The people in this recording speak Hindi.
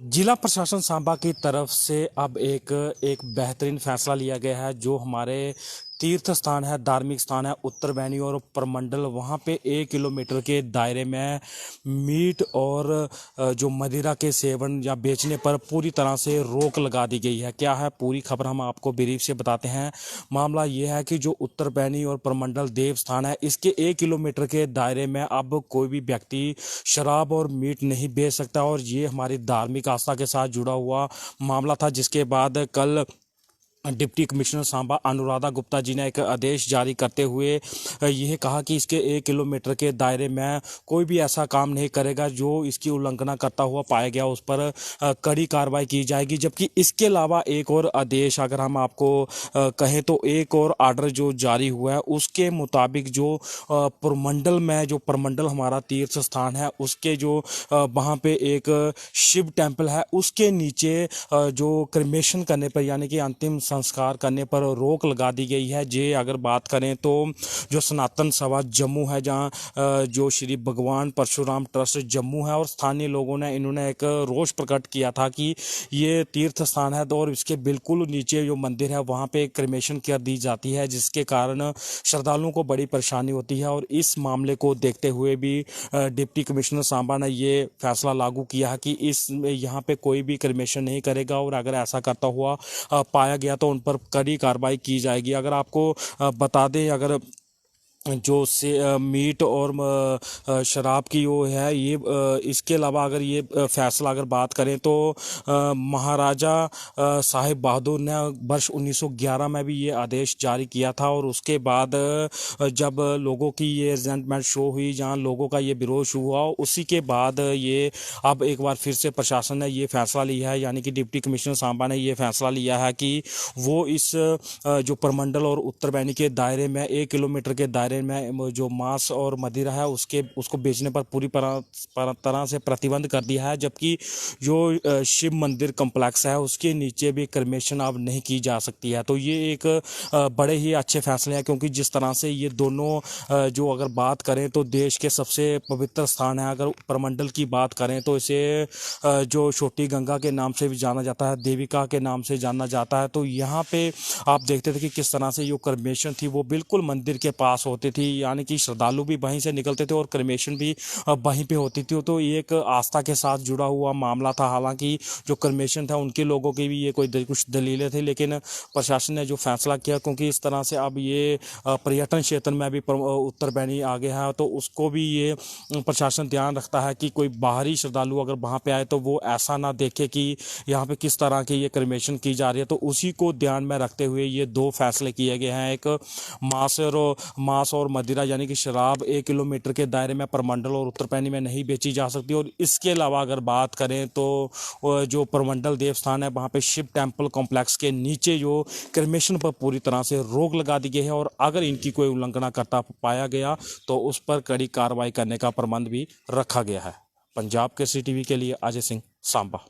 जिला प्रशासन सांबा की तरफ से अब एक बेहतरीन फैसला लिया गया है। जो हमारे तीर्थ स्थान है, धार्मिक स्थान है, उत्तर बैनी और प्रमंडल, वहाँ पे 1 किलोमीटर के दायरे में मीट और जो मदिरा के सेवन या बेचने पर पूरी तरह से रोक लगा दी गई है। क्या है पूरी खबर, हम आपको ब्रीफ से बताते हैं। मामला ये है कि जो उत्तर बैनी और प्रमंडल देव स्थान है, इसके 1 किलोमीटर के दायरे में अब कोई भी व्यक्ति शराब और मीट नहीं बेच सकता। और ये हमारी धार्मिक आस्था के साथ जुड़ा हुआ मामला था, जिसके बाद कल डिप्टी कमिश्नर सांबा अनुराधा गुप्ता जी ने एक आदेश जारी करते हुए यह कहा कि इसके 1 किलोमीटर के दायरे में कोई भी ऐसा काम नहीं करेगा जो इसकी उल्लंघना करता हुआ पाया गया, उस पर कड़ी कार्रवाई की जाएगी। जबकि इसके अलावा एक और आदेश अगर हम आपको कहें तो एक और आर्डर जो जारी हुआ है, उसके मुताबिक जो प्रमंडल में, जो प्रमंडल हमारा तीर्थ स्थान है, उसके जो वहाँ पे एक शिव टेम्पल है, उसके नीचे जो क्रिमेशन करने पर यानी कि अंतिम संस्कार करने पर रोक लगा दी गई है। जे अगर बात करें तो जो सनातन सभा जम्मू है, जहां जो श्री भगवान परशुराम ट्रस्ट जम्मू है, और स्थानीय लोगों ने इन्होंने एक रोष प्रकट किया था कि ये तीर्थ स्थान है और इसके बिल्कुल नीचे जो मंदिर है वहां पे क्रिमेशन कर दी जाती है, जिसके कारण श्रद्धालुओं को बड़ी परेशानी होती है। और इस मामले को देखते हुए भी डिप्टी कमिश्नर सांबा ने ये फैसला लागू किया है कि इस यहाँ पे कोई भी क्रिमेशन नहीं करेगा, और अगर ऐसा करता हुआ पाया गया तो उन पर कड़ी कार्रवाई की जाएगी। अगर आपको बता दें, अगर जो से मीट और शराब की वो है ये, इसके अलावा अगर ये फैसला अगर बात करें तो महाराजा साहिब बहादुर ने वर्ष 1911 में भी ये आदेश जारी किया था। और उसके बाद जब लोगों की ये रिजेंटमेंट शो हुई, जहां लोगों का ये विरोध शुरू हुआ, उसी के बाद ये अब एक बार फिर से प्रशासन ने ये फैसला लिया है, यानी कि डिप्टी कमिश्नर सांबा ने ये फैसला लिया है कि वो इस जो प्रमंडल और उत्तर बैनी के दायरे में 1 किलोमीटर के दायरे में जो मांस और मदिरा है उसको बेचने पर पूरी तरह से प्रतिबंध कर दिया है। जबकि जो शिव मंदिर कम्प्लेक्स है उसके नीचे भी क्रिमेशन अब नहीं की जा सकती है। तो ये एक बड़े ही अच्छे फैसले हैं, क्योंकि जिस तरह से ये दोनों जो अगर बात करें तो देश के सबसे पवित्र स्थान है। अगर प्रमंडल की बात करें तो इसे जो छोटी गंगा के नाम से भी जाना जाता है, देविका के नाम से जाना जाता है। तो यहाँ पे आप देखते थे कि किस तरह से जो क्रिमेशन थी वो बिल्कुल मंदिर के पास होती थी, यानी कि श्रद्धालु भी वहीं से निकलते थे और क्रिमेशन भी वहीं पे होती थी। तो ये एक आस्था के साथ जुड़ा हुआ मामला था। हालांकि जो क्रिमेशन था उनके लोगों की भी ये कुछ दलीलें थी, लेकिन प्रशासन ने जो फैसला किया, क्योंकि इस तरह से अब ये पर्यटन क्षेत्र में भी उत्तर बैनी आ गया है, तो उसको भी ये प्रशासन ध्यान रखता है कि कोई बाहरी श्रद्धालु अगर वहाँ पे आए तो वो ऐसा ना देखे कि यहाँ पे किस तरह की ये क्रिमेशन की जा रही है। तो उसी को ध्यान में रखते हुए ये दो फैसले किए गए हैं। एक मांस और मदिरा यानी कि शराब 1 किलोमीटर के दायरे में प्रमंडल और उत्तर बैनी में नहीं बेची जा सकती। और इसके अलावा अगर बात करें तो जो प्रमंडल देवस्थान है वहाँ पे शिव टेम्पल कॉम्प्लेक्स के नीचे जो क्रिमेशन पर पूरी तरह से रोक लगा दी गई है, और अगर इनकी कोई उल्लंघना करता पाया गया तो उस पर कड़ी कार्रवाई करने का प्रबंध भी रखा गया है। पंजाब केसरी टीवी के लिए अजय सिंह, सांबा।